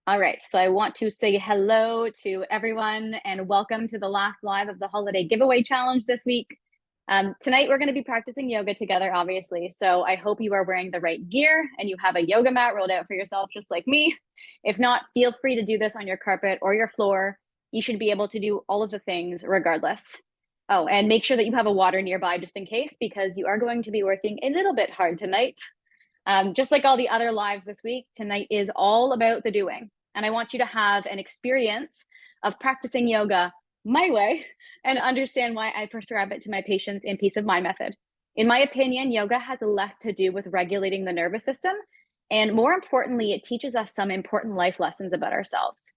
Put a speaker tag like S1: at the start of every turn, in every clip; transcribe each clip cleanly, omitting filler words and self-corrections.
S1: All right, so I want to say hello to everyone and welcome to the last live of the holiday giveaway challenge this week. Tonight, we're going to be practicing yoga together, obviously. So I hope you are wearing the right gear and you have a yoga mat rolled out for yourself, just like me. If not, feel free to do this on your carpet or your floor. You should be able to do all of the things regardless. Oh, and make sure that you have a water nearby just in case, because you are going to be working a little bit hard tonight. Just like all the other lives this week, tonight is all about the doing. And I want you to have an experience of practicing yoga my way and understand why I prescribe it to my patients in Peace of Mind Method. In my opinion, yoga has less to do with regulating the nervous system. And more importantly, it teaches us some important life lessons about ourselves.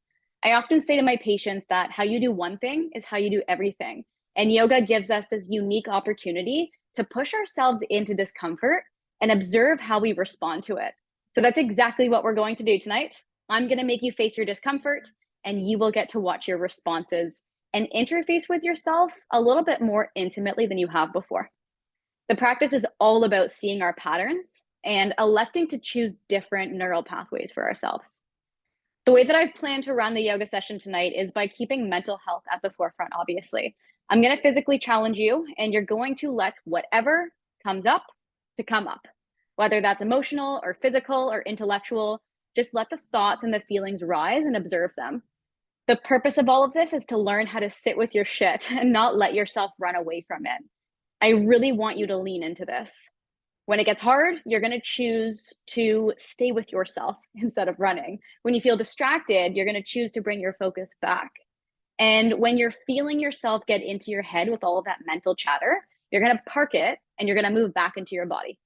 S1: I often say to my patients that how you do one thing is how you do everything. And yoga gives us this unique opportunity to push ourselves into discomfort and observe how we respond to it. So that's exactly what we're going to do tonight. I'm going to make you face your discomfort, and you will get to watch your responses and interface with yourself a little bit more intimately than you have before. The practice is all about seeing our patterns and electing to choose different neural pathways for ourselves. The way that I've planned to run the yoga session tonight is by keeping mental health at the forefront, obviously. I'm going to physically challenge you, and you're going to let whatever comes up to come up, whether that's emotional or physical or intellectual. Just let the thoughts and the feelings rise and observe them. The purpose of all of this is to learn how to sit with your shit and not let yourself run away from it. I really want you to lean into this. When it gets hard, you're going to choose to stay with yourself instead of running. When you feel distracted, you're going to choose to bring your focus back. And when you're feeling yourself get into your head with all of that mental chatter, you're going to park it and you're going to move back into your body.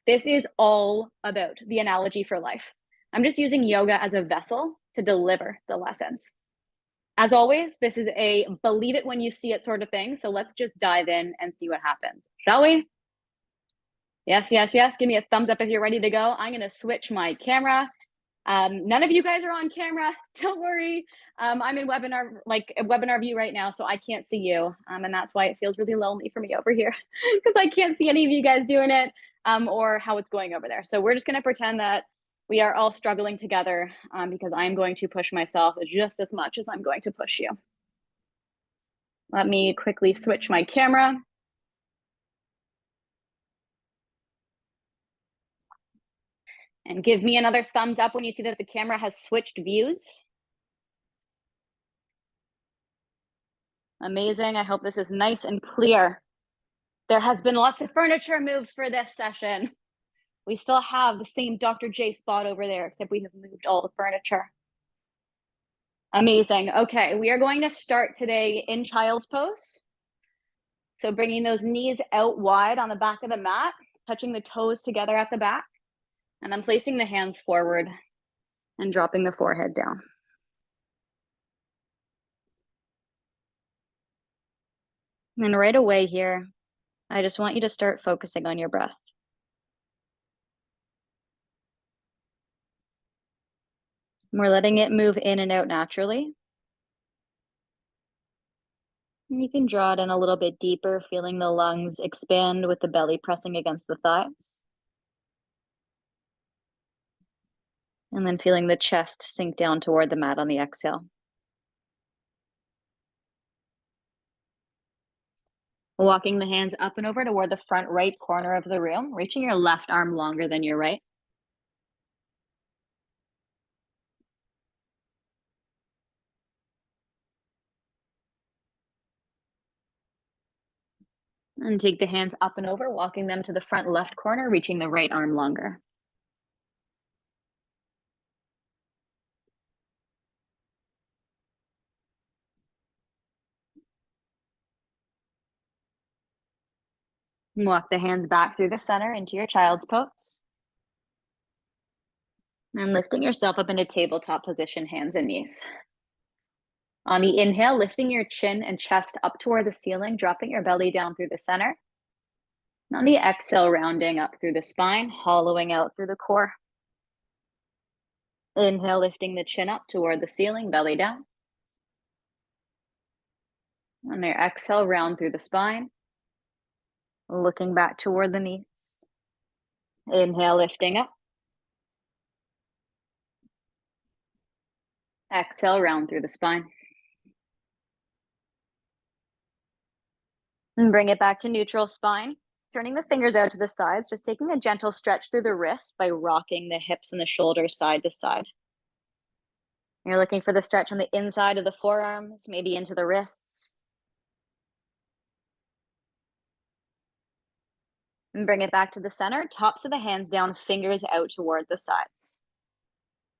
S1: This is all about the analogy for life. I'm just using yoga as a vessel to deliver the lessons. As always, this is a believe it when you see it sort of thing. So let's just dive in and see what happens, shall we? Yes, yes, yes. Give me a thumbs up if you're ready to go. I'm going to switch my camera. None of you guys are on camera. Don't worry. I'm in webinar view right now, so I can't see you. And that's why it feels really lonely for me over here because I can't see any of you guys doing it or how it's going over there. So we're just going to pretend that we are all struggling together because I'm going to push myself just as much as I'm going to push you. Let me quickly switch my camera. And give me another thumbs up when you see that the camera has switched views. Amazing. I hope this is nice and clear. There has been lots of furniture moved for this session. We still have the same Dr. J spot over there, except we have moved all the furniture. Amazing. Okay, we are going to start today in child's pose. So bringing those knees out wide on the back of the mat, touching the toes together at the back. And I'm placing the hands forward and dropping the forehead down. And right away here, I just want you to start focusing on your breath. We're letting it move in and out naturally. And you can draw it in a little bit deeper, feeling the lungs expand with the belly pressing against the thighs. And then feeling the chest sink down toward the mat on the exhale. Walking the hands up and over toward the front right corner of the room, reaching your left arm longer than your right. And take the hands up and over, walking them to the front left corner, reaching the right arm longer. And walk the hands back through the center into your child's pose. And lifting yourself up into tabletop position, hands and knees. On the inhale, lifting your chin and chest up toward the ceiling, dropping your belly down through the center. And on the exhale, rounding up through the spine, hollowing out through the core. Inhale, lifting the chin up toward the ceiling, belly down. On your exhale, round through the spine, looking back toward the knees. Inhale, lifting up. Exhale, round through the spine. And bring it back to neutral spine. Turning the fingers out to the sides, just taking a gentle stretch through the wrists by rocking the hips and the shoulders side to side. You're looking for the stretch on the inside of the forearms, maybe into the wrists. And bring it back to the center, tops of the hands down, fingers out toward the sides.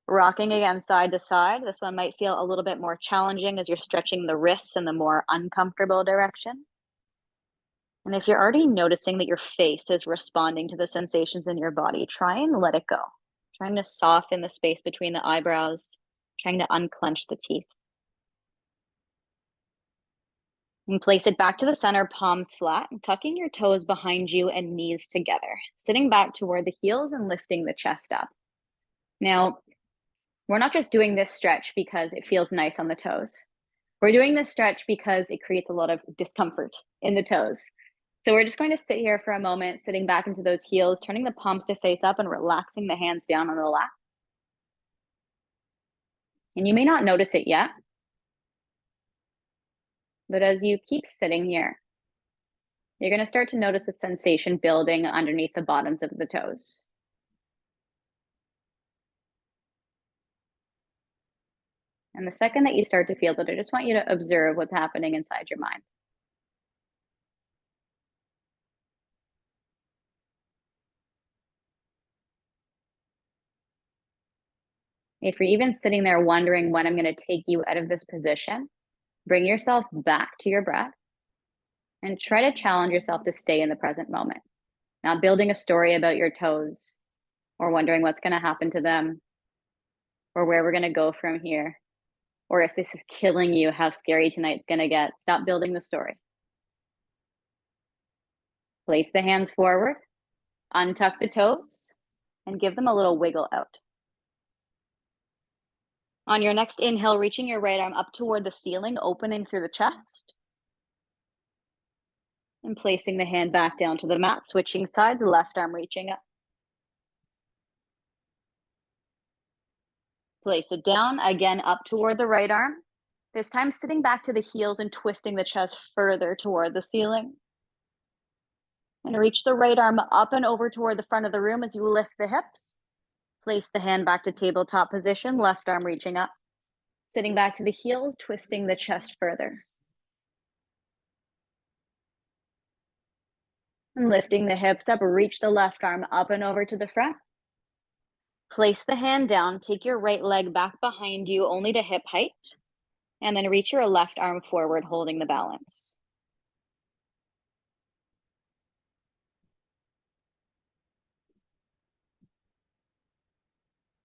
S1: Rocking again side to side. This one might feel a little bit more challenging as you're stretching the wrists in the more uncomfortable direction. And if you're already noticing that your face is responding to the sensations in your body, try and let it go. Trying to soften the space between the eyebrows, trying to unclench the teeth. And place it back to the center, palms flat, tucking your toes behind you and knees together, sitting back toward the heels and lifting the chest up. Now, we're not just doing this stretch because it feels nice on the toes. We're doing this stretch because it creates a lot of discomfort in the toes. So we're just going to sit here for a moment, sitting back into those heels, turning the palms to face up and relaxing the hands down on the lap. And you may not notice it yet, but as you keep sitting here, you're going to start to notice a sensation building underneath the bottoms of the toes. And the second that you start to feel that, I just want you to observe what's happening inside your mind. If you're even sitting there wondering when I'm going to take you out of this position, bring yourself back to your breath and try to challenge yourself to stay in the present moment. Not building a story about your toes or wondering what's going to happen to them or where we're going to go from here, or if this is killing you, how scary tonight's going to get. Stop building the story. Place the hands forward, untuck the toes, and give them a little wiggle out. On your next inhale, reaching your right arm up toward the ceiling, opening through the chest. And placing the hand back down to the mat, switching sides, left arm reaching up. Place it down, again up toward the right arm. This time sitting back to the heels and twisting the chest further toward the ceiling. And reach the right arm up and over toward the front of the room as you lift the hips. Place the hand back to tabletop position, left arm reaching up. Sitting back to the heels, twisting the chest further. And lifting the hips up, reach the left arm up and over to the front. Place the hand down, take your right leg back behind you, only to hip height. And then reach your left arm forward, holding the balance.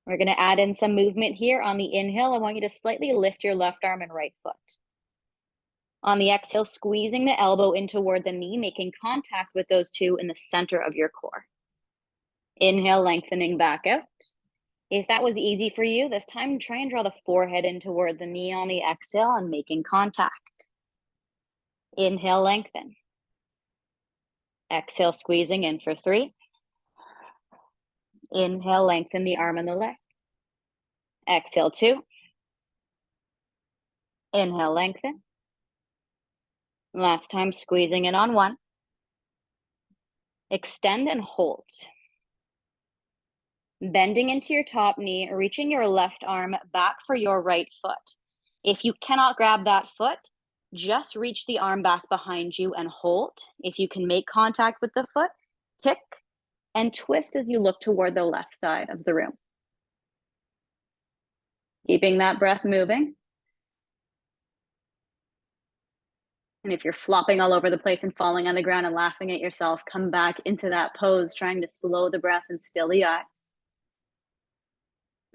S1: We're going to add in some movement here. On the inhale, I want you to slightly lift your left arm and right foot. On the exhale, squeezing the elbow in toward the knee, making contact with those two in the center of your core. Inhale, lengthening back out. If that was easy for you, this time try and draw the forehead in toward the knee on the exhale and making contact. Inhale, lengthen. Exhale, squeezing in for 3. Inhale, lengthen the arm and the leg. Exhale, 2. Inhale, lengthen. Last time, squeezing in on 1. Extend and hold. Bending into your top knee, reaching your left arm back for your right foot. If you cannot grab that foot, just reach the arm back behind you and hold. If you can make contact with the foot, kick and twist as you look toward the left side of the room. Keeping that breath moving. And if you're flopping all over the place and falling on the ground and laughing at yourself, come back into that pose, trying to slow the breath and still the eyes.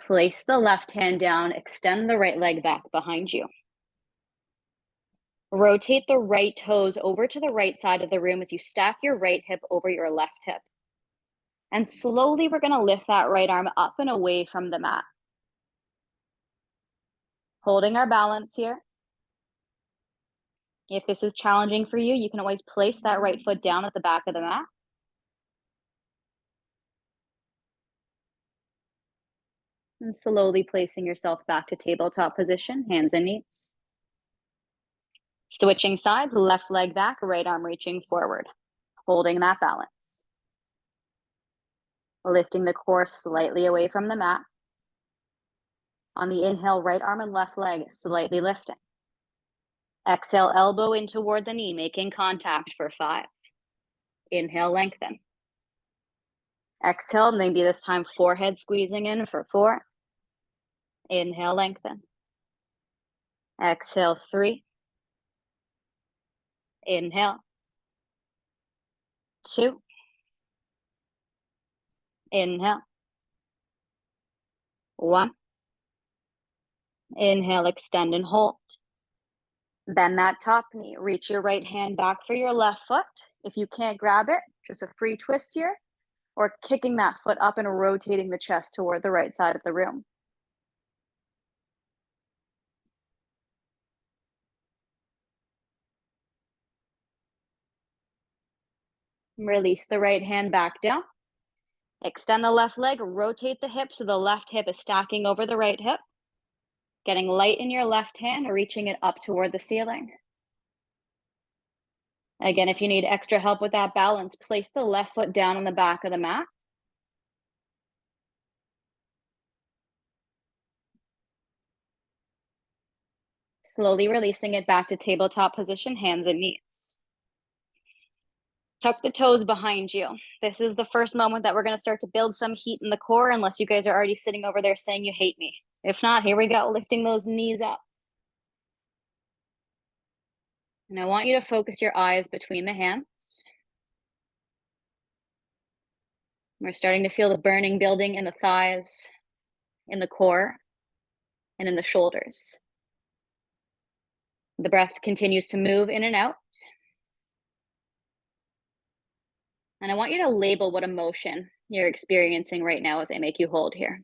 S1: Place the left hand down, extend the right leg back behind you. Rotate the right toes over to the right side of the room as you stack your right hip over your left hip. And slowly we're going to lift that right arm up and away from the mat. Holding our balance here. If this is challenging for you, you can always place that right foot down at the back of the mat. And slowly placing yourself back to tabletop position, hands and knees. Switching sides, left leg back, right arm reaching forward, holding that balance. Lifting the core slightly away from the mat. On the inhale, right arm and left leg slightly lifting. Exhale, elbow in toward the knee, making contact for 5. Inhale, lengthen. Exhale, maybe this time forehead squeezing in for 4. Inhale, lengthen. Exhale, 3. Inhale. 2. Inhale. 1. Inhale, extend and hold. Bend that top knee. Reach your right hand back for your left foot. If you can't grab it, just a free twist here, or kicking that foot up and rotating the chest toward the right side of the room. Release the right hand back down. Extend the left leg, rotate the hip so the left hip is stacking over the right hip. Getting light in your left hand, reaching it up toward the ceiling. Again, if you need extra help with that balance, place the left foot down on the back of the mat. Slowly releasing it back to tabletop position, hands and knees. Tuck the toes behind you. This is the first moment that we're going to start to build some heat in the core, unless you guys are already sitting over there saying you hate me. If not, here we go, lifting those knees up. And I want you to focus your eyes between the hands. We're starting to feel the burning building in the thighs, in the core, and in the shoulders. The breath continues to move in and out. And I want you to label what emotion you're experiencing right now as I make you hold here.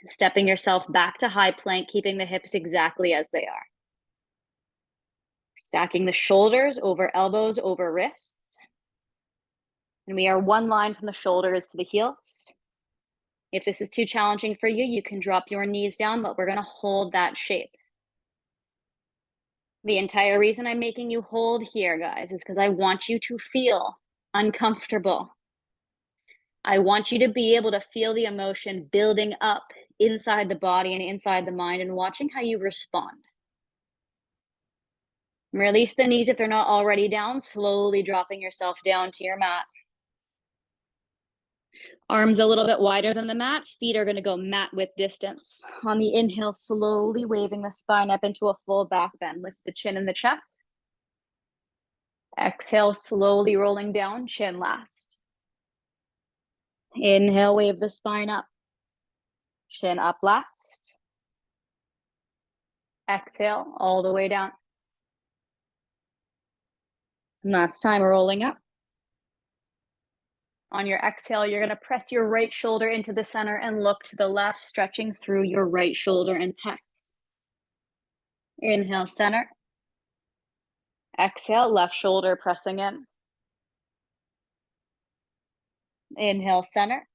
S1: Stepping yourself back to high plank, keeping the hips exactly as they are. Stacking the shoulders over elbows, over wrists. And we are one line from the shoulders to the heels. If this is too challenging for you, you can drop your knees down, but we're going to hold that shape. The entire reason I'm making you hold here, guys, is because I want you to feel uncomfortable. I want you to be able to feel the emotion building up inside the body and inside the mind, and watching how you respond. Release the knees if they're not already down, slowly dropping yourself down to your mat. Arms a little bit wider than the mat, feet are going to go mat width distance. On the inhale, slowly waving the spine up into a full back bend. Lift the chin in the chest. Exhale, slowly rolling down, chin last. Inhale, wave the spine up. Chin up last. Exhale, all the way down. Last time, rolling up. On your exhale, you're going to press your right shoulder into the center and look to the left, stretching through your right shoulder and pec. Inhale, center. Exhale, left shoulder pressing in. Inhale, center.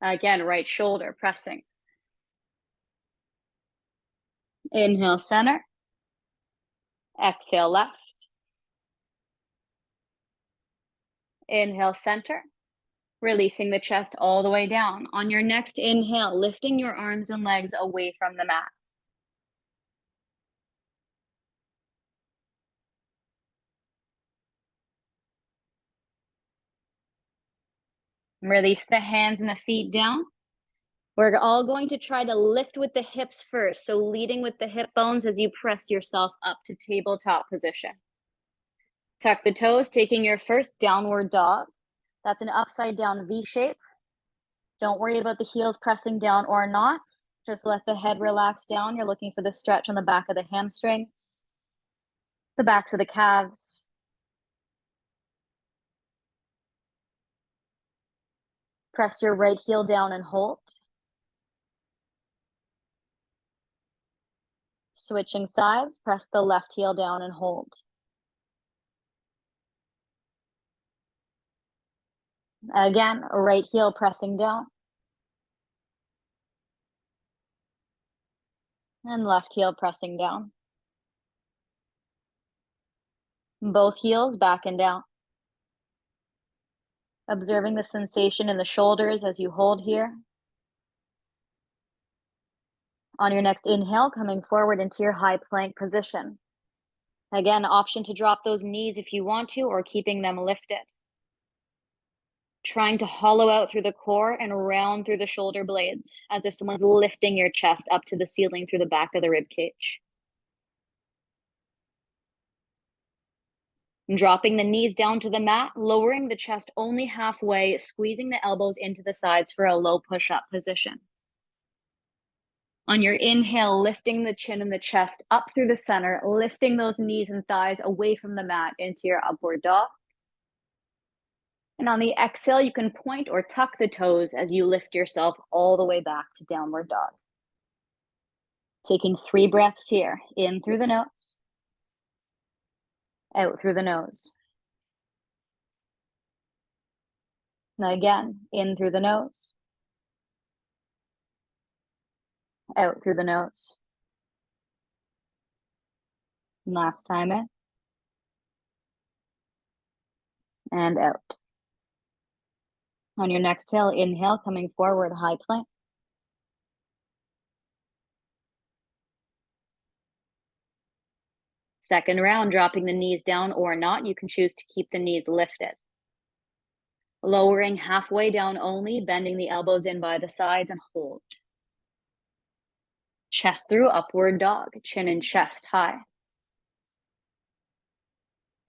S1: Again, right shoulder pressing. Inhale, center. Exhale, left. Inhale, center. Releasing the chest all the way down. On your next inhale, lifting your arms and legs away from the mat. Release the hands and the feet down. We're all going to try to lift with the hips first. So leading with the hip bones as you press yourself up to tabletop position. Tuck the toes, taking your first downward dog. That's an upside down V shape. Don't worry about the heels pressing down or not. Just let the head relax down. You're looking for the stretch on the back of the hamstrings, the backs of the calves. Press your right heel down and hold. Switching sides, press the left heel down and hold. Again, right heel pressing down. And left heel pressing down. Both heels back and down. Observing the sensation in the shoulders as you hold here. On your next inhale, coming forward into your high plank position. Again, option to drop those knees if you want to, or keeping them lifted. Trying to hollow out through the core and round through the shoulder blades, as if someone's lifting your chest up to the ceiling through the back of the rib cage. Dropping the knees down to the mat, lowering the chest only halfway, squeezing the elbows into the sides for a low push-up position. On your inhale, lifting the chin and the chest up through the center, lifting those knees and thighs away from the mat into your upward dog. And on the exhale, you can point or tuck the toes as you lift yourself all the way back to downward dog. Taking 3 breaths here, in through the nose, out through the nose. Now again, in through the nose, out through the nose. Last time in, and out. On your next inhale, coming forward, high plank. Second round, dropping the knees down or not. You can choose to keep the knees lifted. Lowering halfway down only, bending the elbows in by the sides and hold. Chest through, upward dog, chin and chest high.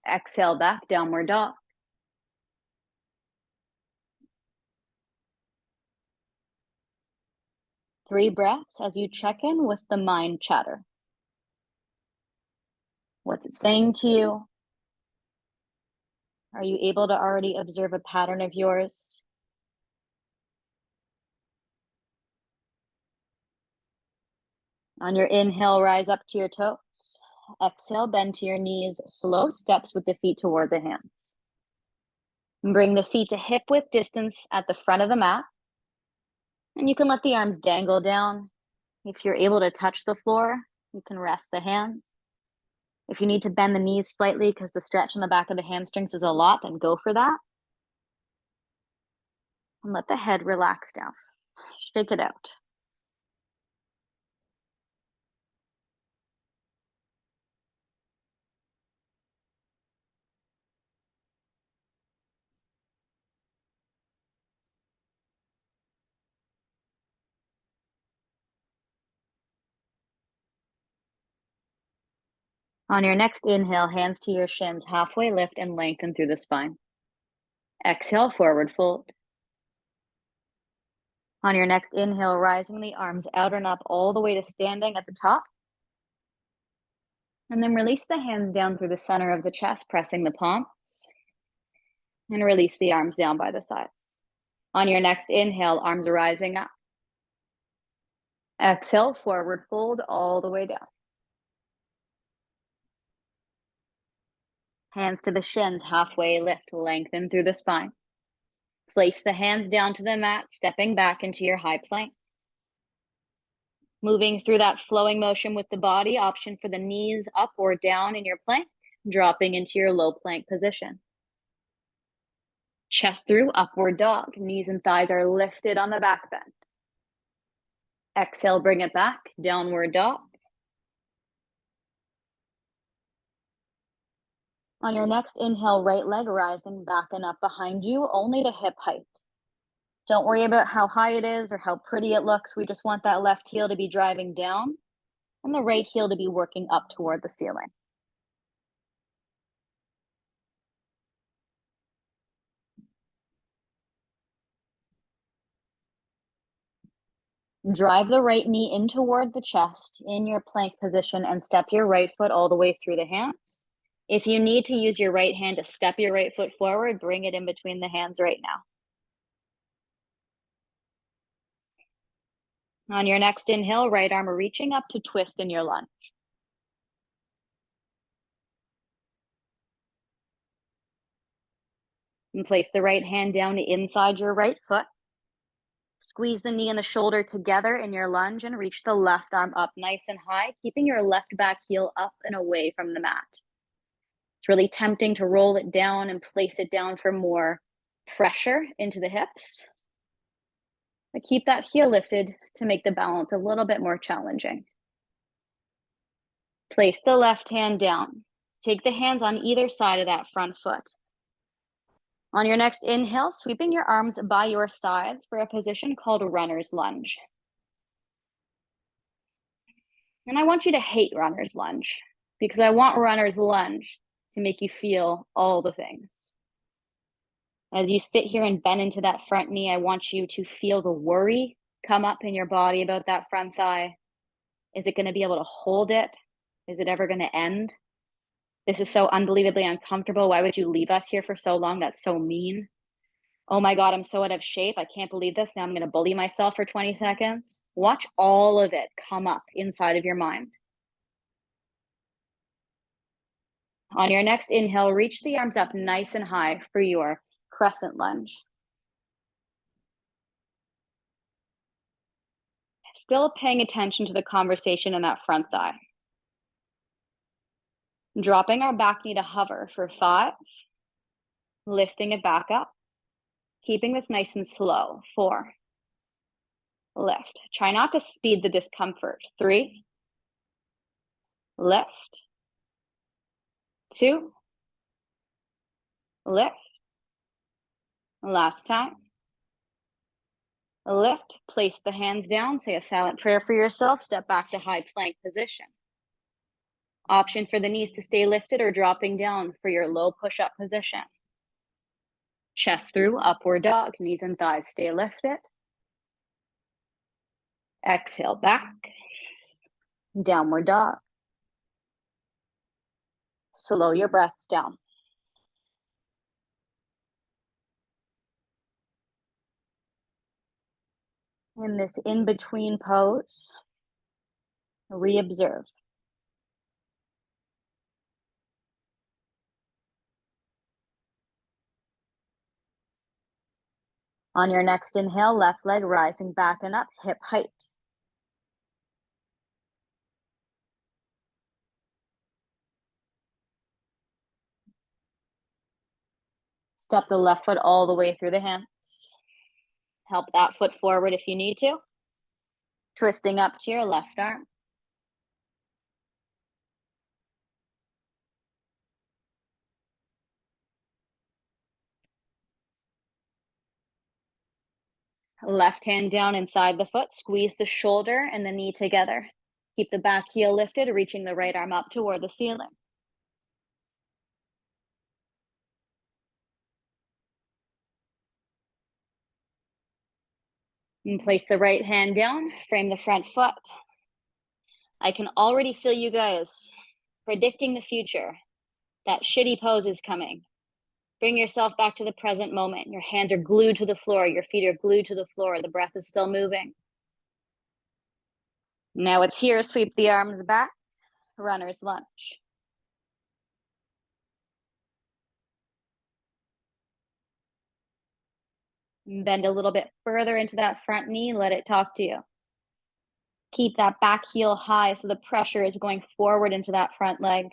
S1: Exhale back, downward dog. Three breaths as you check in with the mind chatter. What's it saying to you? Are you able to already observe a pattern of yours? On your inhale, rise up to your toes. Exhale, bend to your knees, slow steps with the feet toward the hands. Bring the feet to hip width distance at the front of the mat. And you can let the arms dangle down. If you're able to touch the floor, you can rest the hands. If you need to bend the knees slightly because the stretch in the back of the hamstrings is a lot, then go for that. And let the head relax down. Shake it out. On your next inhale, hands to your shins, halfway lift and lengthen through the spine. Exhale, forward fold. On your next inhale, rising the arms out and up all the way to standing at the top. And then release the hands down through the center of the chest, pressing the palms. And release the arms down by the sides. On your next inhale, arms rising up. Exhale, forward fold all the way down. Hands to the shins, halfway lift, lengthen through the spine. Place the hands down to the mat, stepping back into your high plank. Moving through that flowing motion with the body, option for the knees up or down in your plank, dropping into your low plank position. Chest through, upward dog. Knees and thighs are lifted on the back bend. Exhale, bring it back, downward dog. On your next inhale, right leg rising back and up behind you, only to hip height. Don't worry about how high it is or how pretty it looks. We just want that left heel to be driving down and the right heel to be working up toward the ceiling. Drive the right knee in toward the chest in your plank position and step your right foot all the way through the hands. If you need to use your right hand to step your right foot forward, bring it in between the hands right now. On your next inhale, right arm reaching up to twist in your lunge. And place the right hand down inside your right foot. Squeeze the knee and the shoulder together in your lunge and reach the left arm up nice and high, keeping your left back heel up and away from the mat. It's really tempting to roll it down and place it down for more pressure into the hips. But keep that heel lifted to make the balance a little bit more challenging. Place the left hand down. Take the hands on either side of that front foot. On your next inhale, sweeping your arms by your sides for a position called runner's lunge. And I want you to hate runner's lunge because I want runner's lunge to make you feel all the things. As you sit here and bend into that front knee, I want you to feel the worry come up in your body about that front thigh. Is it going to be able to hold it? Is it ever going to end? This is so unbelievably uncomfortable. Why would you leave us here for so long? That's so mean. Oh my God, I'm so out of shape. I can't believe this. Now I'm going to bully myself for 20 seconds. Watch all of it come up inside of your mind. On your next inhale, reach the arms up nice and high for your crescent lunge. Still paying attention to the conversation in that front thigh. Dropping our back knee to hover for 5. Lifting it back up. Keeping this nice and slow. 4. Lift. Try not to speed the discomfort. 3. Lift. 2. Lift. Last time. Lift. Place the hands down. Say a silent prayer for yourself. Step back to high plank position. Option for the knees to stay lifted or dropping down for your low push-up position. Chest through, upward dog, knees and thighs stay lifted. Exhale back, downward dog. Slow your breaths down. In this in-between pose, reobserve. On your next inhale, left leg rising back and up, hip height. Step the left foot all the way through the hands. Help that foot forward if you need to. Twisting up to your left arm. Left hand down inside the foot, squeeze the shoulder and the knee together. Keep the back heel lifted, reaching the right arm up toward the ceiling. And place the right hand down, frame the front foot. I can already feel you guys predicting the future. That shitty pose is coming. Bring yourself back to the present moment. Your hands are glued to the floor. Your feet are glued to the floor. The breath is still moving. Now it's here. Sweep the arms back. Runner's lunge. Bend a little bit further into that front knee. Let it talk to you. Keep that back heel high so the pressure is going forward into that front leg.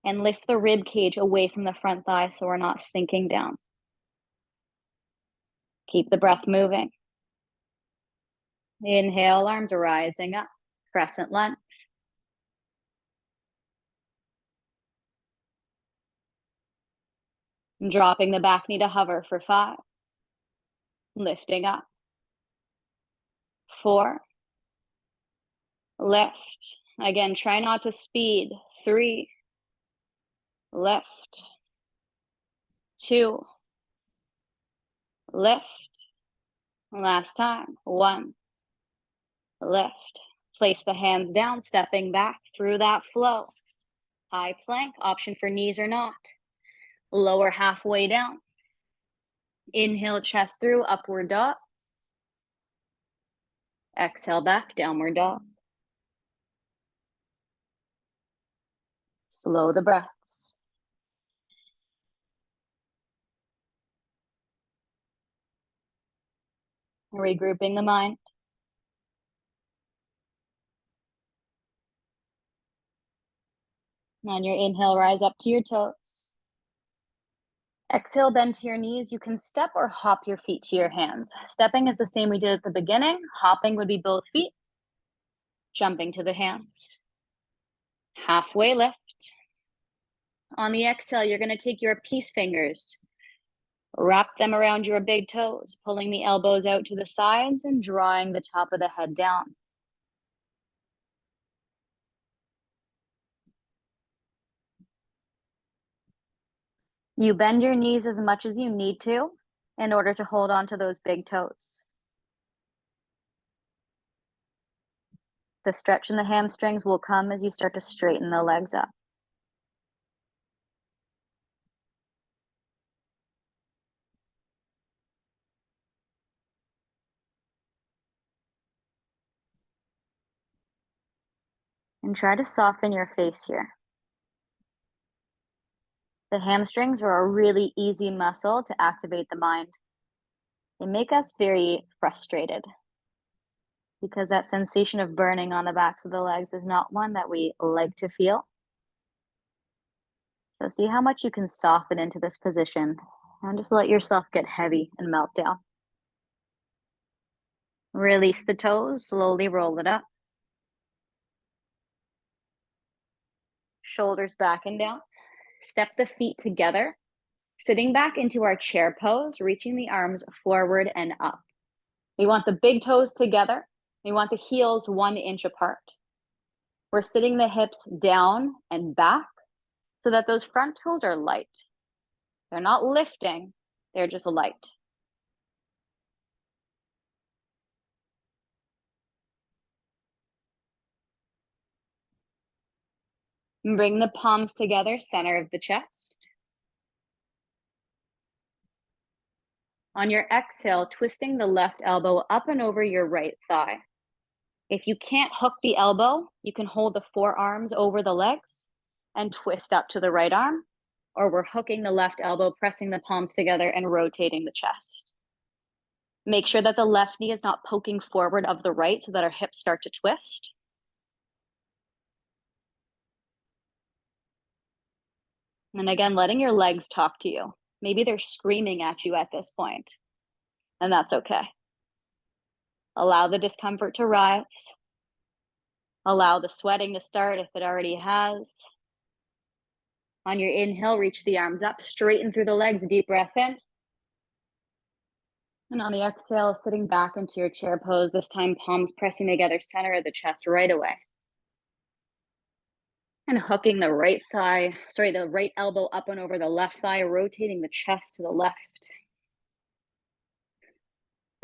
S1: And lift the rib cage away from the front thigh so we're not sinking down. Keep the breath moving. Inhale, arms rising up, crescent lunge. Dropping the back knee to hover for 5. Lifting up. 4. Lift. Again, try not to speed. 3. Lift. 2. Lift. Last time. 1. Lift. Place the hands down, stepping back through that flow. High plank, option for knees or not. Lower halfway down. Inhale, chest through, upward dog. Exhale back, downward dog. Slow the breaths. Regrouping the mind. On your inhale, rise up to your toes. Exhale, bend to your knees. You can step or hop your feet to your hands. Stepping is the same we did at the beginning. Hopping would be both feet. Jumping to the hands. Halfway lift. On the exhale, you're going to take your peace fingers, wrap them around your big toes, pulling the elbows out to the sides and drawing the top of the head down. You bend your knees as much as you need to in order to hold on to those big toes. The stretch in the hamstrings will come as you start to straighten the legs up. And try to soften your face here. The hamstrings are a really easy muscle to activate the mind. They make us very frustrated because that sensation of burning on the backs of the legs is not one that we like to feel. So see how much you can soften into this position and just let yourself get heavy and melt down. Release the toes, slowly roll it up. Shoulders back and down. Step the feet together, sitting back into our chair pose, reaching the arms forward and up. We want the big toes together. We want the heels 1 inch apart. We're sitting the hips down and back so that those front toes are light. They're not lifting, they're just light. And bring the palms together, center of the chest. On your exhale, twisting the left elbow up and over your right thigh. If you can't hook the elbow, you can hold the forearms over the legs and twist up to the right arm, or we're hooking the left elbow, pressing the palms together and rotating the chest. Make sure that the left knee is not poking forward of the right so that our hips start to twist. And again, letting your legs talk to you. Maybe they're screaming at you at this point, and that's okay. Allow the discomfort to rise. Allow the sweating to start if it already has. On your inhale, reach the arms up, straighten through the legs, deep breath in. And on the exhale, sitting back into your chair pose, this time palms pressing together, center of the chest right away. And hooking the right elbow up and over the left thigh, rotating the chest to the left.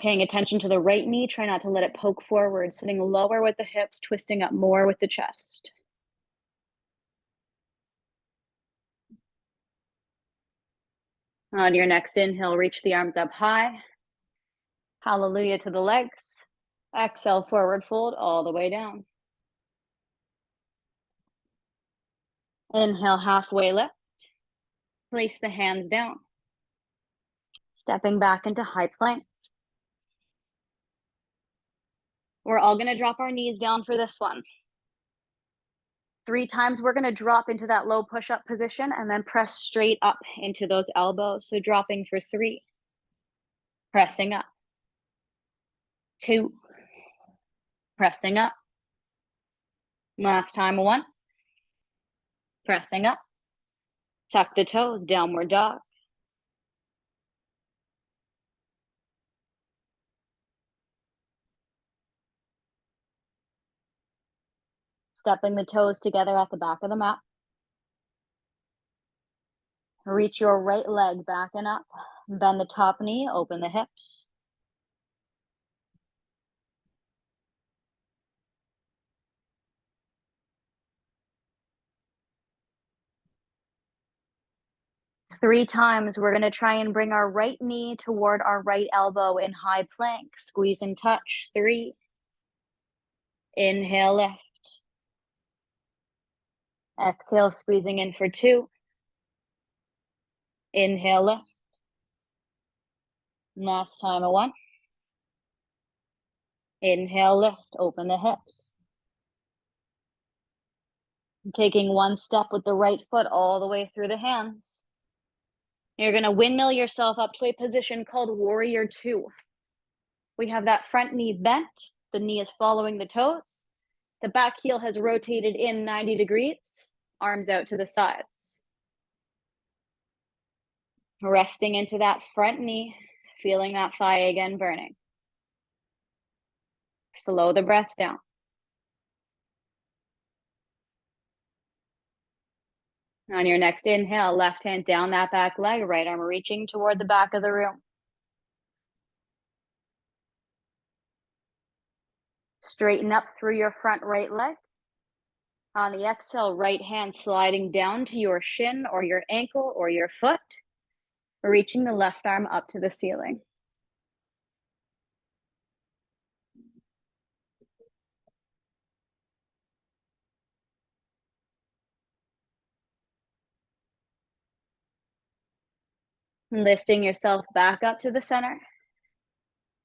S1: Paying attention to the right knee, try not to let it poke forward, sitting lower with the hips, twisting up more with the chest. On your next inhale, reach the arms up high. Hallelujah to the legs. Exhale, forward fold all the way down. Inhale, halfway lift. Place the hands down. Stepping back into high plank. We're all going to drop our knees down for this one. 3 times we're going to drop into that low push-up position and then press straight up into those elbows. So dropping for 3. Pressing up. 2. Pressing up. Last time, 1. Pressing up. Tuck the toes, downward dog. Stepping the toes together at the back of the mat. Reach your right leg back and up. Bend the top knee, open the hips. Three times, we're going to try and bring our right knee toward our right elbow in high plank. Squeeze and touch. 3. Inhale, lift. Exhale, squeezing in for 2. Inhale, lift. Last time, 1. Inhale, lift, open the hips. Taking one step with the right foot all the way through the hands. You're going to windmill yourself up to a position called Warrior Two. We have that front knee bent. The knee is following the toes. The back heel has rotated in 90 degrees, arms out to the sides. Resting into that front knee, feeling that thigh again burning. Slow the breath down. On your next inhale, left hand down that back leg, right arm reaching toward the back of the room. Straighten up through your front right leg. On the exhale, right hand sliding down to your shin or your ankle or your foot, reaching the left arm up to the ceiling. Lifting yourself back up to the center.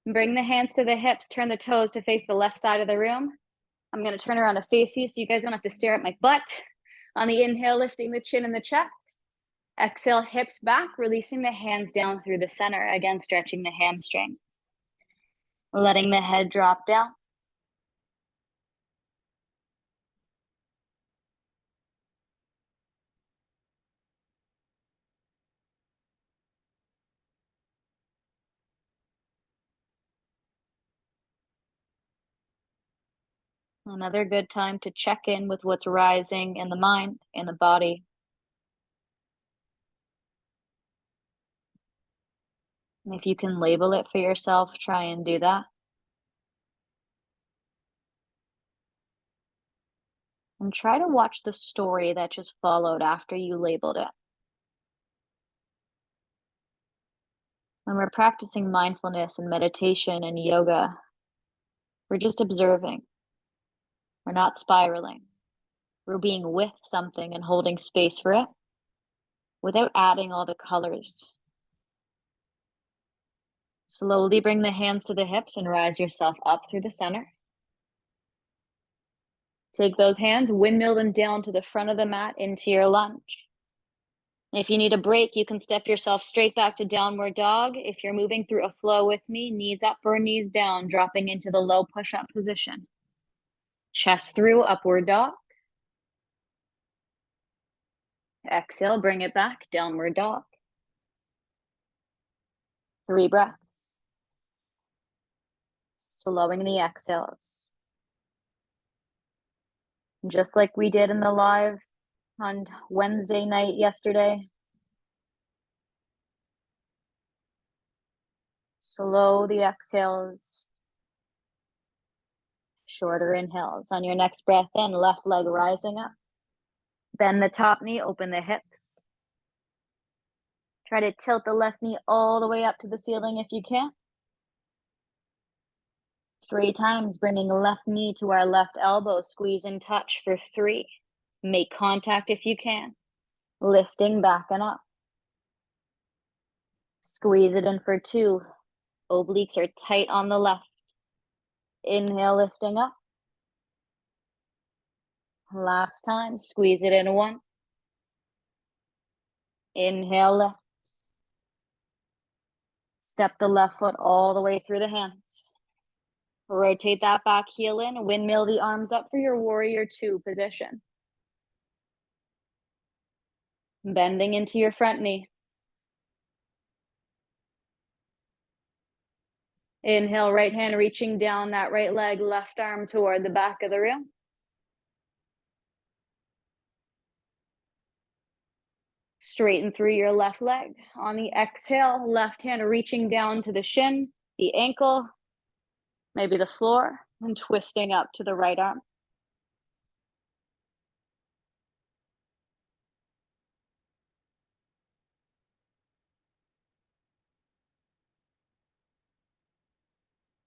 S1: Bring the hands to the hips, turn the toes to face the left side of the room. I'm going to turn around to face you so you guys don't have to stare at my butt. On the inhale, lifting the chin and the chest. Exhale, hips back, releasing the hands down through the center, again stretching the hamstrings. Letting the head drop down. Another good time to check in with what's rising in the mind, in the body. And if you can label it for yourself, try and do that. And try to watch the story that just followed after you labeled it. When we're practicing mindfulness and meditation and yoga, we're just observing. We're not spiraling. We're being with something and holding space for it without adding all the colors. Slowly bring the hands to the hips and rise yourself up through the center. Take those hands, windmill them down to the front of the mat into your lunge. If you need a break, you can step yourself straight back to downward dog. If you're moving through a flow with me, knees up or knees down, dropping into the low push-up position. Chest through, upward dog. Exhale, bring it back, downward dog. 3 breaths. Slowing the exhales. Just like we did in the live on Wednesday night yesterday. Slow the exhales. Shorter inhales. On your next breath in, left leg rising up. Bend the top knee, open the hips. Try to tilt the left knee all the way up to the ceiling if you can. 3 times, bringing left knee to our left elbow. Squeeze and touch for 3. Make contact if you can. Lifting back and up. Squeeze it in for 2. Obliques are tight on the left. Inhale, lifting up. Last time, squeeze it in 1. Inhale, lift. Step the left foot all the way through the hands. Rotate that back heel in, windmill the arms up for your Warrior Two position. Bending into your front knee. Inhale, right hand reaching down that right leg, left arm toward the back of the room. Straighten through your left leg. On the exhale, left hand reaching down to the shin, the ankle, maybe the floor, and twisting up to the right arm.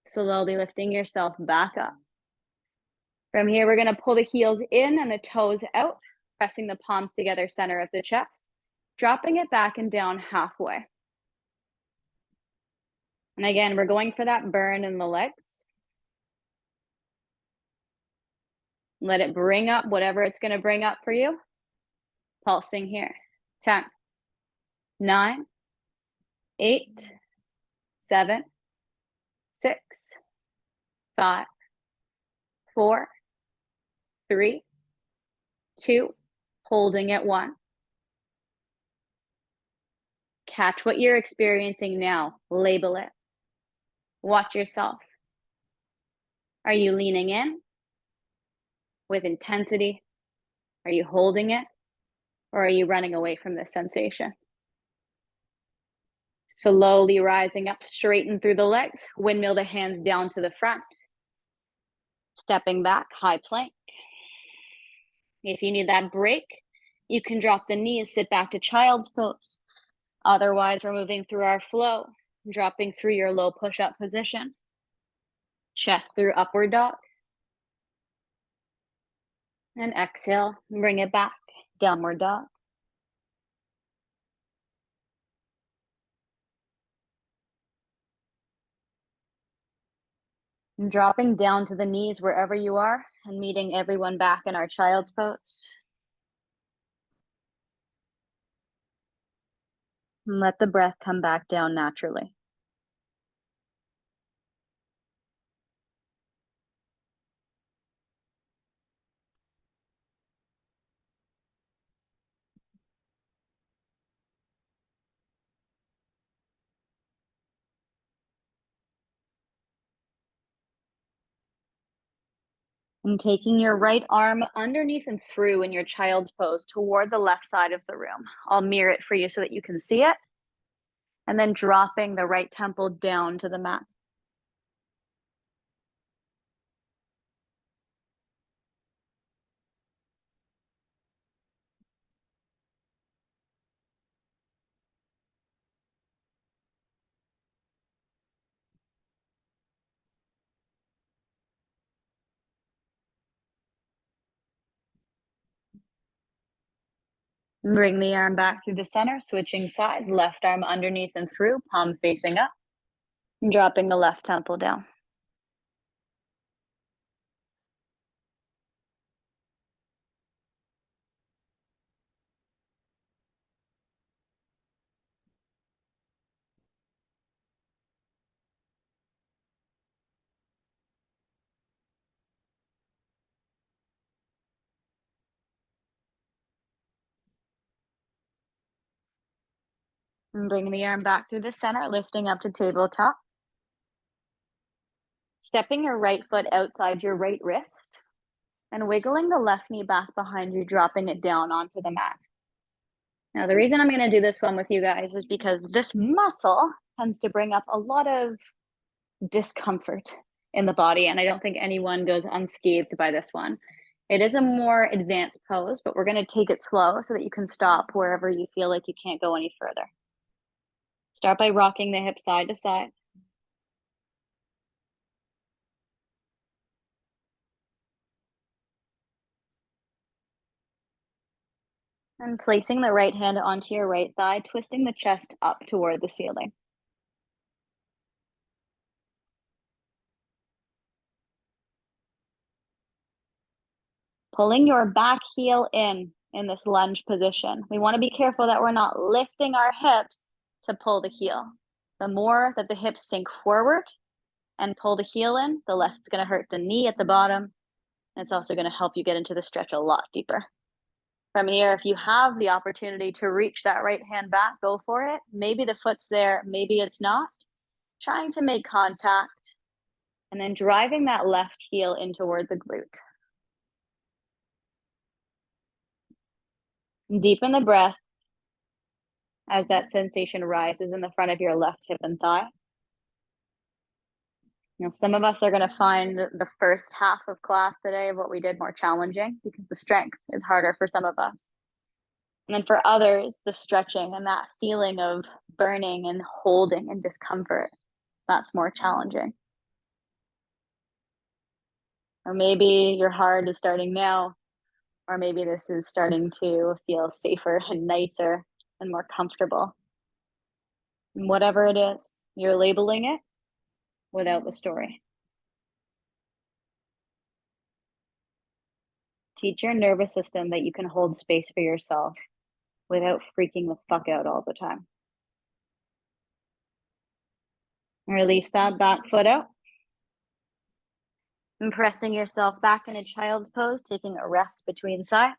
S1: Slowly lifting yourself back up. From here, we're going to pull the heels in and the toes out, pressing the palms together, center of the chest, dropping it back and down halfway. And again, we're going for that burn in the legs. Let it bring up whatever it's going to bring up for you. Pulsing here. 10, 9, 8, 7, 6, 5, 4, 3, 2, holding at 1. Catch what you're experiencing now. Label it. Watch yourself. Are you leaning in with intensity? Are you holding it? Or are you running away from this sensation? Slowly rising up, straighten through the legs. Windmill the hands down to the front. Stepping back, high plank. If you need that break, you can drop the knees, sit back to child's pose. Otherwise, we're moving through our flow, dropping through your low push-up position. Chest through upward dog. And exhale, bring it back, downward dog. And dropping down to the knees wherever you are and meeting everyone back in our child's pose. And let the breath come back down naturally. And taking your right arm underneath and through in your child's pose toward the left side of the room. I'll mirror it for you so that you can see it. And then dropping the right temple down to the mat. Bring the arm back through the center, switching sides, left arm underneath and through, palm facing up. And dropping the left temple down. And bring the arm back through the center, lifting up to tabletop. Stepping your right foot outside your right wrist and wiggling the left knee back behind you, dropping it down onto the mat. Now, the reason I'm going to do this one with you guys is because this muscle tends to bring up a lot of discomfort in the body, and I don't think anyone goes unscathed by this one. It is a more advanced pose, but we're going to take it slow so that you can stop wherever you feel like you can't go any further. Start by rocking the hips side to side. And placing the right hand onto your right thigh, twisting the chest up toward the ceiling. Pulling your back heel in this lunge position. We want to be careful that we're not lifting our hips to pull the heel. The more that the hips sink forward and pull the heel in, the less it's going to hurt the knee at the bottom. And it's also going to help you get into the stretch a lot deeper. From here, if you have the opportunity to reach that right hand back, go for it. Maybe the foot's there, maybe it's not. Trying to make contact and then driving that left heel in toward the glute. Deepen the breath as that sensation rises in the front of your left hip and thigh. You know, some of us are going to find the first half of class today of what we did more challenging because the strength is harder for some of us. And then for others, the stretching and that feeling of burning and holding and discomfort, that's more challenging. Or maybe your heart is starting now, or maybe this is starting to feel safer and nicer and more comfortable. And whatever it is, you're labeling it without the story. Teach your nervous system that you can hold space for yourself without freaking the fuck out all the time. Release that back foot out. And pressing yourself back in a child's pose, taking a rest between sides.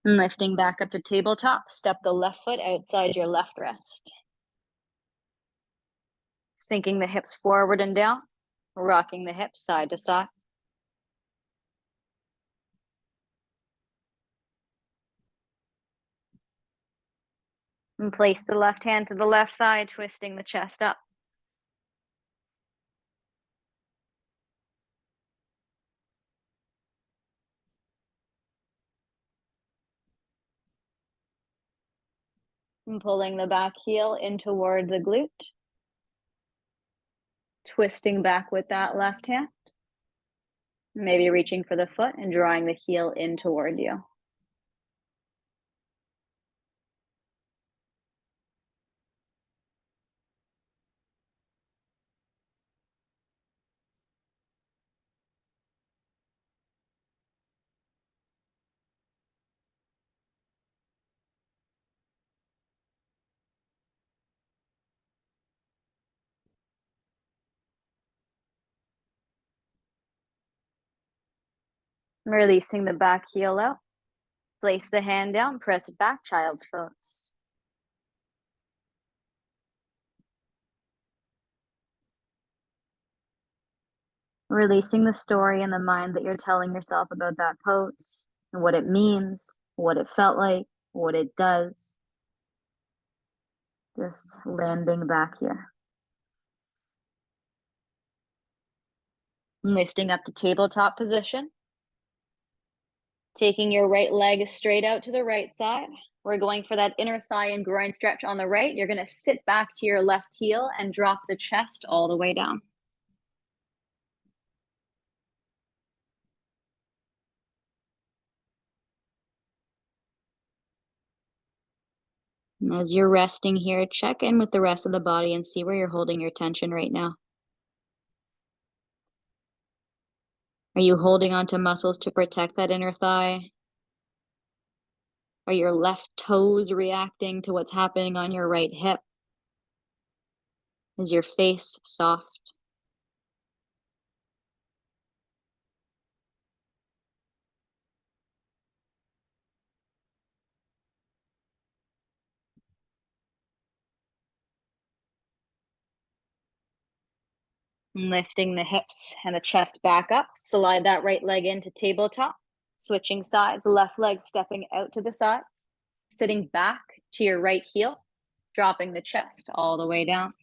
S1: And lifting back up to tabletop, step the left foot outside your left wrist. Sinking the hips forward and down, rocking the hips side to side. And place the left hand to the left thigh, twisting the chest up. And pulling the back heel in toward the glute. Twisting back with that left hand. Maybe reaching for the foot and drawing the heel in toward you. Releasing the back heel out. Place the hand down, press it back, child's pose. Releasing the story in the mind that you're telling yourself about that pose and what it means, what it felt like, what it does. Just landing back here. Lifting up to tabletop position. Taking your right leg straight out to the right side. We're going for that inner thigh and groin stretch on the right. You're going to sit back to your left heel and drop the chest all the way down. And as you're resting here, check in with the rest of the body and see where you're holding your tension right now. Are you holding onto muscles to protect that inner thigh? Are your left toes reacting to what's happening on your right hip? Is your face soft? Lifting the hips and the chest back up. Slide that right leg into tabletop. Switching sides, left leg stepping out to the side. Sitting back to your right heel. Dropping the chest all the way down.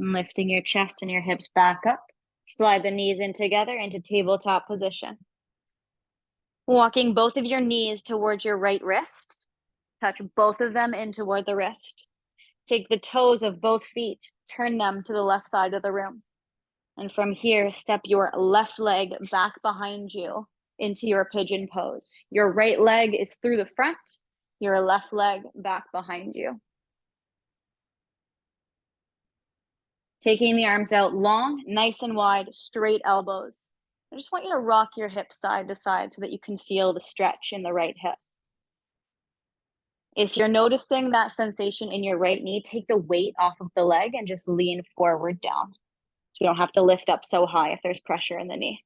S1: Lifting your chest and your hips back up. Slide the knees in together into tabletop position. Walking both of your knees towards your right wrist. Touch both of them in toward the wrist. Take the toes of both feet, turn them to the left side of the room. And from here, step your left leg back behind you into your pigeon pose. Your right leg is through the front, your left leg back behind you. Taking the arms out long, nice and wide, straight elbows. I just want you to rock your hips side to side so that you can feel the stretch in the right hip. If you're noticing that sensation in your right knee, take the weight off of the leg and just lean forward down. So you don't have to lift up so high if there's pressure in the knee.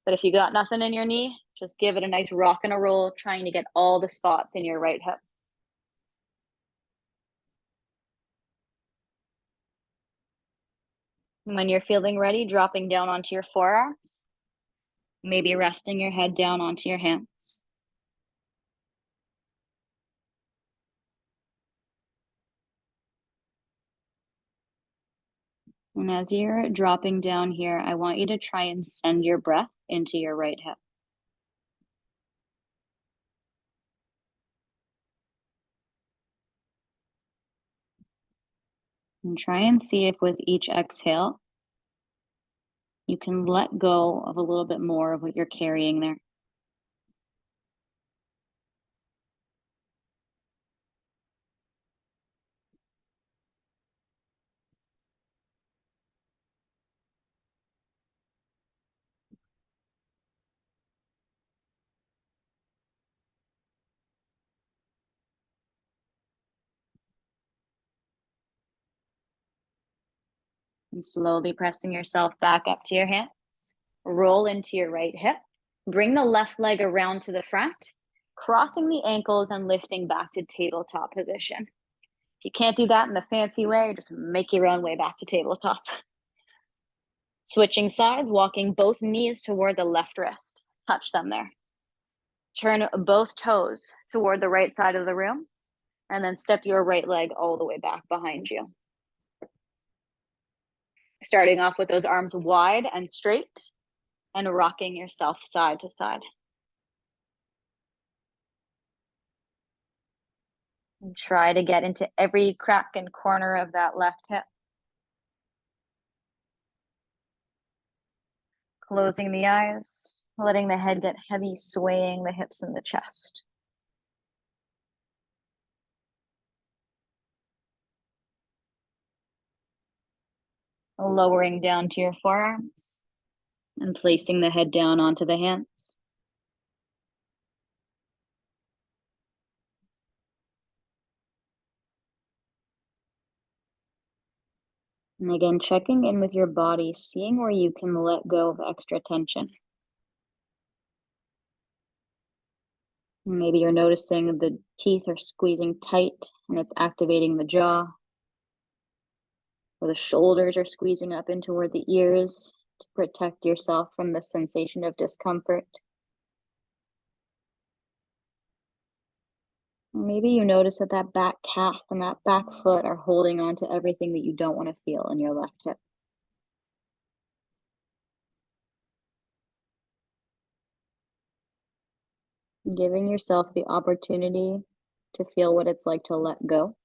S1: But if you got nothing in your knee, just give it a nice rock and a roll, trying to get all the spots in your right hip. When you're feeling ready, dropping down onto your forearms, maybe resting your head down onto your hands. And as you're dropping down here, I want you to try and send your breath into your right hip. And try and see if with each exhale, you can let go of a little bit more of what you're carrying there. And slowly pressing yourself back up to your hands. Roll into your right hip. Bring the left leg around to the front, crossing the ankles and lifting back to tabletop position. If you can't do that in the fancy way, just make your own way back to tabletop. Switching sides, walking both knees toward the left wrist. Touch them there. Turn both toes toward the right side of the room, and then step your right leg all the way back behind you. Starting off with those arms wide and straight, and rocking yourself side to side. And try to get into every crack and corner of that left hip. Closing the eyes, letting the head get heavy, swaying the hips and the chest. Lowering down to your forearms and placing the head down onto the hands. And again, checking in with your body, seeing where you can let go of extra tension. Maybe you're noticing the teeth are squeezing tight and it's activating the jaw, or the shoulders are squeezing up in toward the ears to protect yourself from the sensation of discomfort. Maybe you notice that that back calf and that back foot are holding on to everything that you don't want to feel in your left hip. Giving yourself the opportunity to feel what it's like to let go.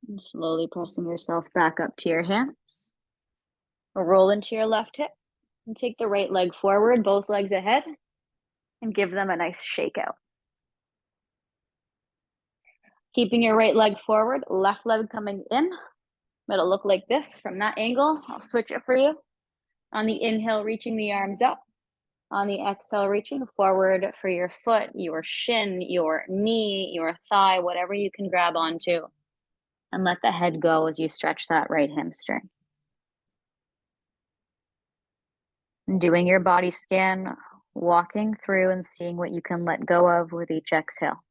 S1: And slowly pressing yourself back up to your hands. Roll into your left hip and take the right leg forward, both legs ahead, and give them a nice shake out. Keeping your right leg forward, left leg coming in. It'll look like this from that angle. I'll switch it for you. On the inhale, reaching the arms up. On the exhale, reaching forward for your foot, your shin, your knee, your thigh, whatever you can grab onto. And let the head go as you stretch that right hamstring. And doing your body scan, walking through and seeing what you can let go of with each exhale.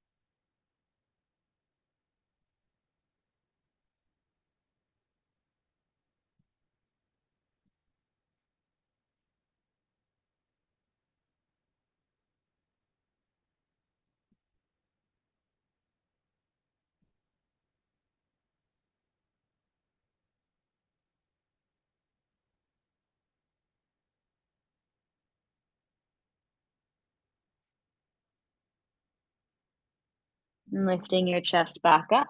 S1: And lifting your chest back up.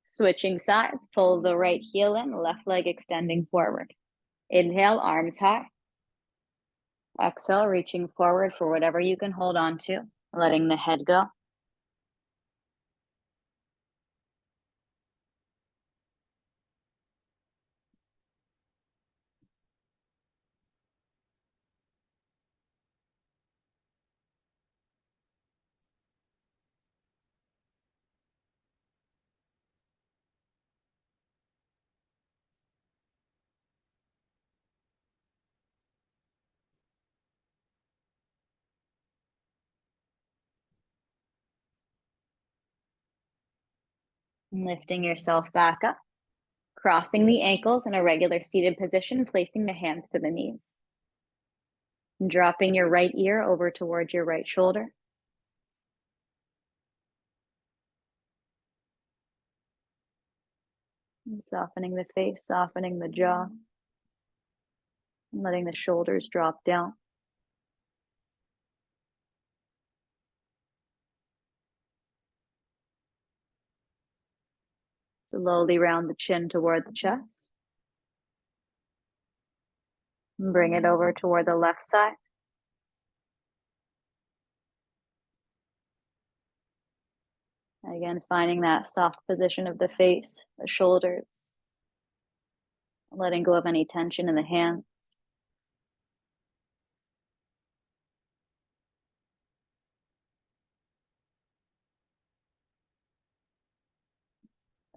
S1: Switching sides, pull the right heel in, left leg extending forward. Inhale, arms high. Exhale, reaching forward for whatever you can hold on to, letting the head go. Lifting yourself back up, crossing the ankles in a regular seated position, placing the hands to the knees. Dropping your right ear over towards your right shoulder. And softening the face, softening the jaw, and letting the shoulders drop down. Slowly round the chin toward the chest. And bring it over toward the left side. Again, finding that soft position of the face, the shoulders, letting go of any tension in the hands.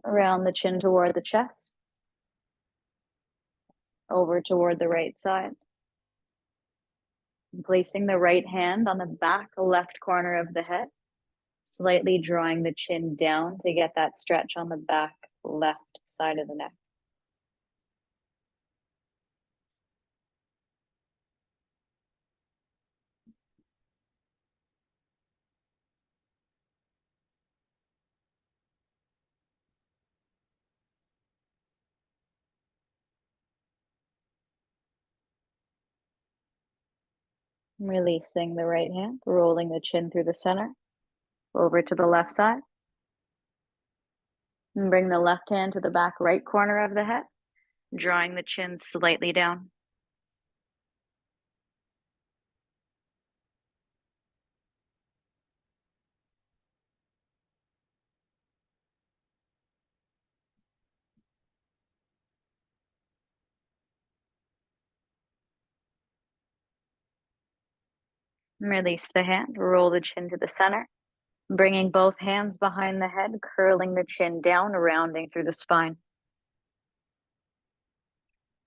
S1: Around the chin toward the chest. Over toward the right side. And placing the right hand on the back left corner of the head, slightly drawing the chin down to get that stretch on the back left side of the neck. Releasing the right hand, rolling the chin through the center, over to the left side. And bring the left hand to the back right corner of the head, drawing the chin slightly down. Release the hand, roll the chin to the center, bringing both hands behind the head, curling the chin down, rounding through the spine.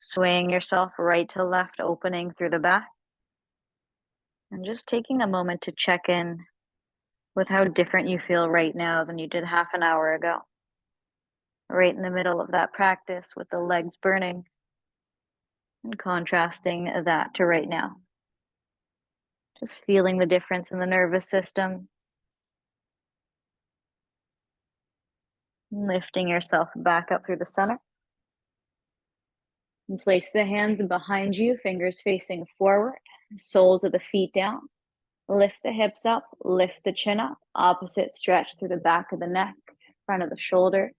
S1: Swaying yourself right to left, opening through the back. And just taking a moment to check in with how different you feel right now than you did half an hour ago. Right in the middle of that practice with the legs burning, and contrasting that to right now. Just feeling the difference in the nervous system. Lifting yourself back up through the center. And place the hands behind you, fingers facing forward, soles of the feet down. Lift the hips up, lift the chin up, opposite stretch through the back of the neck, front of the shoulders.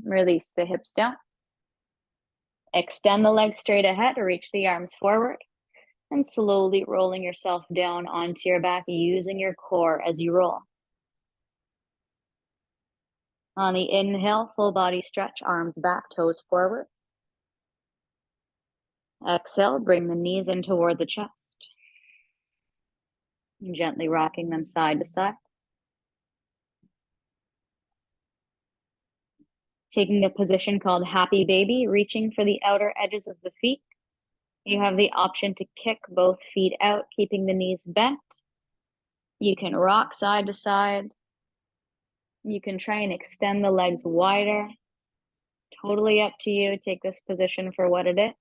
S1: Release the hips down. Extend the legs straight ahead, reach the arms forward, and slowly rolling yourself down onto your back, using your core as you roll. On the inhale, full body stretch, arms back, toes forward. Exhale, bring the knees in toward the chest. And gently rocking them side to side. Taking a position called happy baby, reaching for the outer edges of the feet. You have the option to kick both feet out, keeping the knees bent. You can rock side to side. You can try and extend the legs wider. Totally up to you. Take this position for what it is.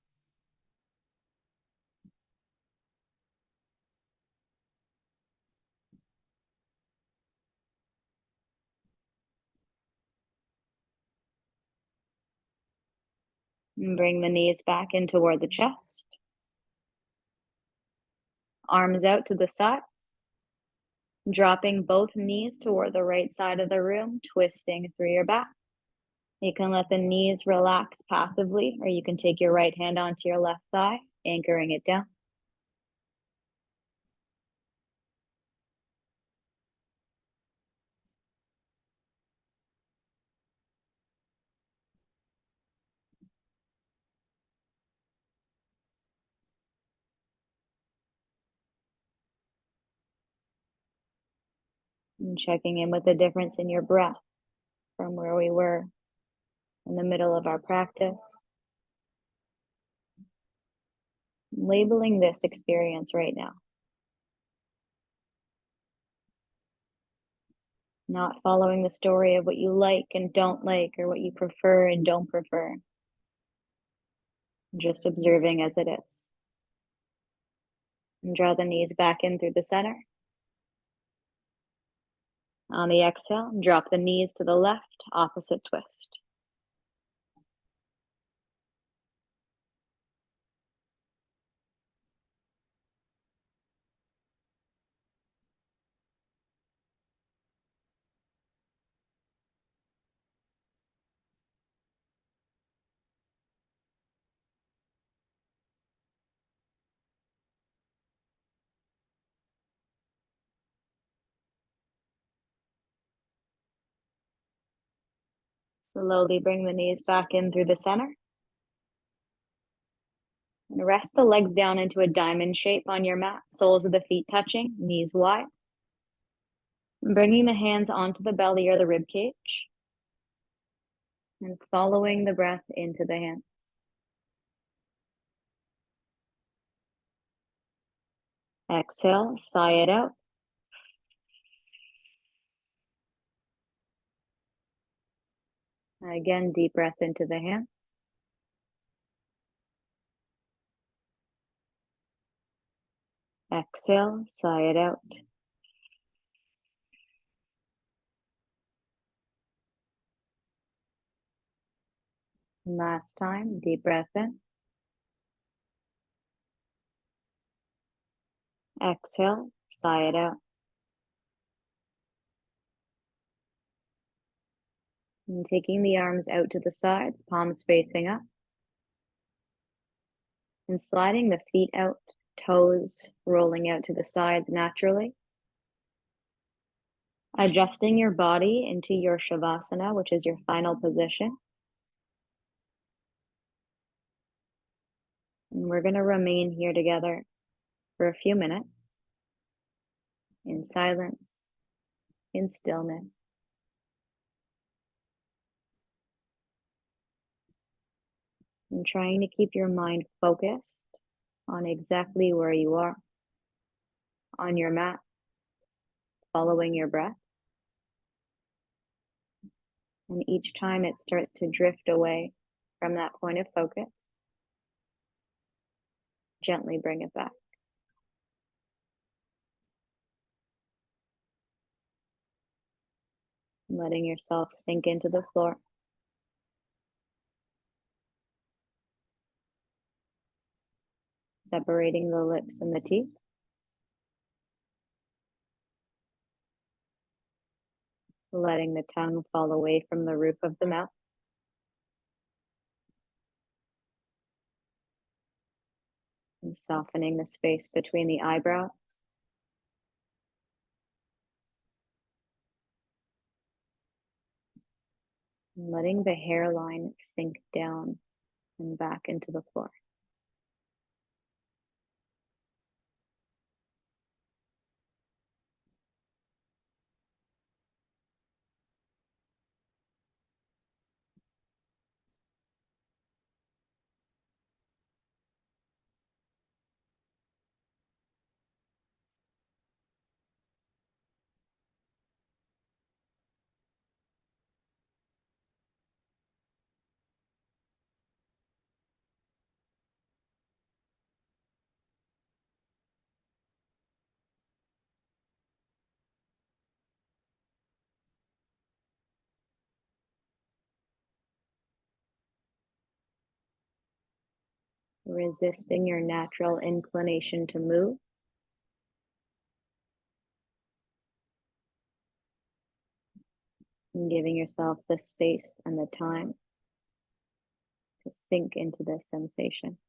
S1: And bring the knees back in toward the chest. Arms out to the sides. Dropping both knees toward the right side of the room, twisting through your back. You can let the knees relax passively, or you can take your right hand onto your left thigh, anchoring it down. And checking in with the difference in your breath from where we were in the middle of our practice. Labeling this experience right now. not following the story of what you like and don't like, or what you prefer and don't prefer. Just observing as it is. And draw the knees back in through the center. On the exhale, drop the knees to the left, opposite twist. Slowly bring the knees back in through the center. And rest the legs down into a diamond shape on your mat, soles of the feet touching, knees wide. And bringing the hands onto the belly or the rib cage. And following the breath into the hands. Exhale, sigh it out. Again, deep breath into the hands. Exhale, sigh it out. Last time, deep breath in. Exhale, sigh it out. And taking the arms out to the sides, palms facing up. And sliding the feet out, toes rolling out to the sides naturally. Adjusting your body into your Shavasana, which is your final position. And we're going to remain here together for a few minutes in silence, in stillness. And trying to keep your mind focused on exactly where you are on your mat, following your breath. And each time it starts to drift away from that point of focus, gently bring it back. Letting yourself sink into the floor. Separating the lips and the teeth. Letting the tongue fall away from the roof of the mouth. And softening the space between the eyebrows. And letting the hairline sink down and back into the floor. Resisting your natural inclination to move. And giving yourself the space and the time to sink into this sensation.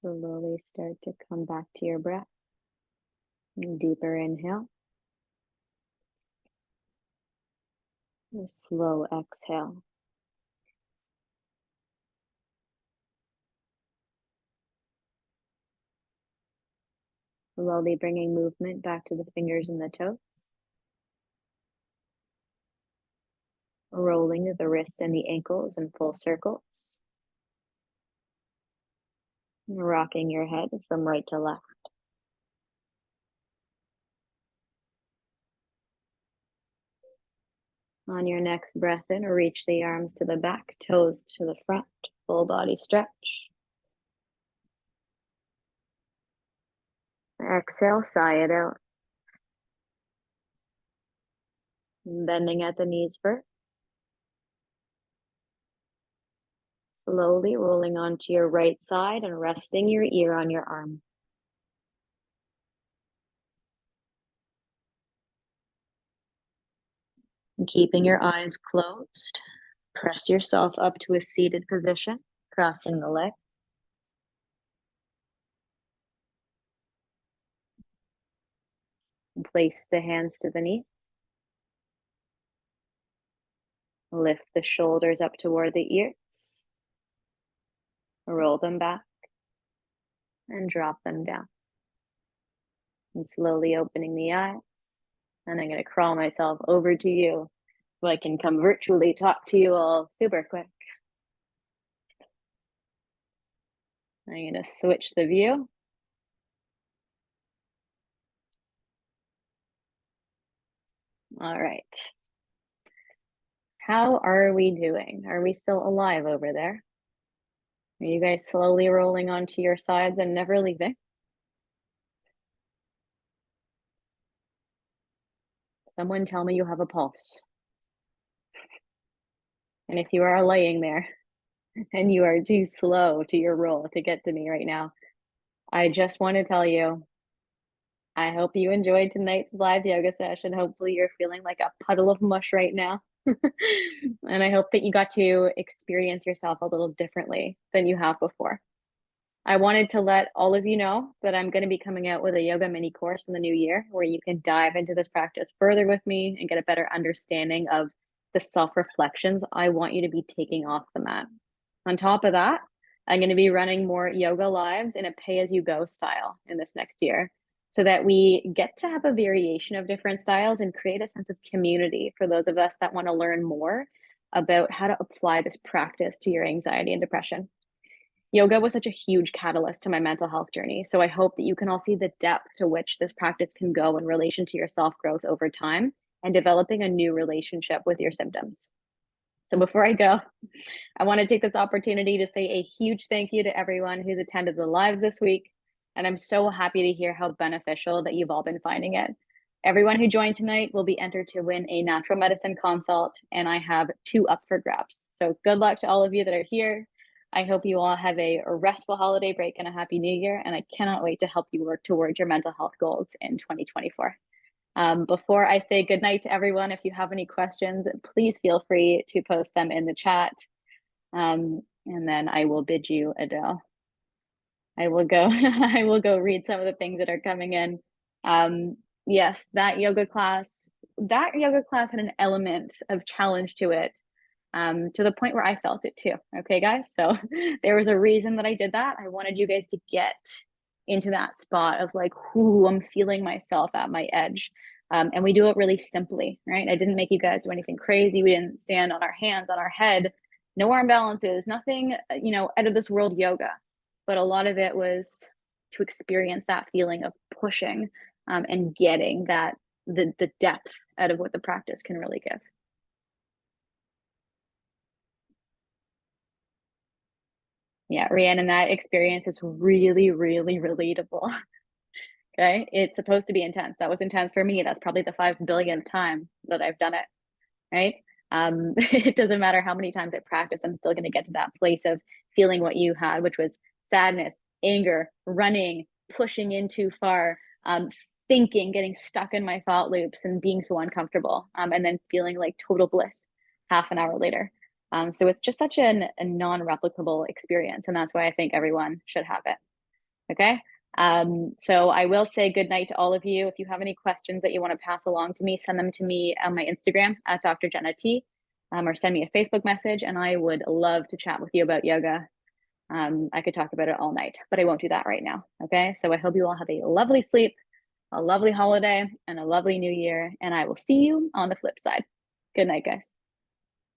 S1: Slowly start to come back to your breath. Deeper inhale. A slow exhale. Slowly bringing movement back to the fingers and the toes. Rolling the wrists and the ankles in full circles. Rocking your head from right to left. On your next breath in, reach the arms to the back, toes to the front, full body stretch. Exhale, sigh it out. Bending at the knees first. Slowly rolling onto your right side and resting your ear on your arm. And keeping your eyes closed, press yourself up to a seated position, crossing the legs. Place the hands to the knees. Lift the shoulders up toward the ears. Roll them back and drop them down. And slowly opening the eyes. And I'm going to crawl myself over to you so I can come virtually talk to you all super quick. I'm going to switch the view. All right. How are we doing? Are we still alive over there? Are you guys slowly rolling onto your sides and never leaving? Someone tell me you have a pulse. And if you are laying there and you are too slow to your roll to get to me right now, I just want to tell you, I hope you enjoyed tonight's live yoga session. Hopefully you're feeling like a puddle of mush right now. And I hope that you got to experience yourself a little differently than you have before. I wanted to let all of you know that I'm going to be coming out with a yoga mini course in the new year where you can dive into this practice further with me and get a better understanding of the self-reflections I want you to be taking off the mat. On top of that, I'm going to be running more yoga lives in a pay-as-you-go style in this next year so that we get to have a variation of different styles and create a sense of community for those of us that want to learn more about how to apply this practice to your anxiety and depression. Yoga was such a huge catalyst to my mental health journey. So I hope that you can all see the depth to which this practice can go in relation to your self-growth over time and developing a new relationship with your symptoms. So before I go, I want to take this opportunity to say a huge thank you to everyone who's attended the lives this week. And I'm so happy to hear how beneficial that you've all been finding it. Everyone who joined tonight will be entered to win a natural medicine consult, and I have 2 up for grabs. So good luck to all of you that are here. I hope you all have a restful holiday break and a happy new year, and I cannot wait to help you work towards your mental health goals in 2024. Before I say goodnight to everyone, if you have any questions, please feel free to post them in the chat. And then I will bid you adieu. I will go read some of the things that are coming in. Yes, that yoga class had an element of challenge to it, to the point where I felt it too. Okay, guys. So there was a reason that I did that. I wanted you guys to get into that spot of like, whoo, I'm feeling myself at my edge. And we do it really simply, right? I didn't make you guys do anything crazy. We didn't stand on our hands, on our head, no arm balances, nothing, out of this world yoga. But a lot of it was to experience that feeling of pushing, and getting that the depth out of what the practice can really give. Yeah, Rhiannon, that experience is really, really relatable. Okay, it's supposed to be intense. That was intense for me. That's probably the 5 billionth time that I've done it, right? It doesn't matter how many times I practice, I'm still going to get to that place of feeling what you had, which was sadness, anger, running, pushing in too far, thinking, getting stuck in my thought loops and being so uncomfortable, and then feeling like total bliss half an hour later. So it's just such a non-replicable experience, and that's why I think everyone should have it. Okay. So I will say good night to all of you. If you have any questions that you want to pass along to me, send them to me on my Instagram at Dr. Jenna T, or send me a Facebook message, and I would love to chat with you about yoga. I could talk about it all night, but I won't do that right now. Okay. So I hope you all have a lovely sleep, a lovely holiday, and a lovely new year. And I will see you on the flip side. Good night, guys.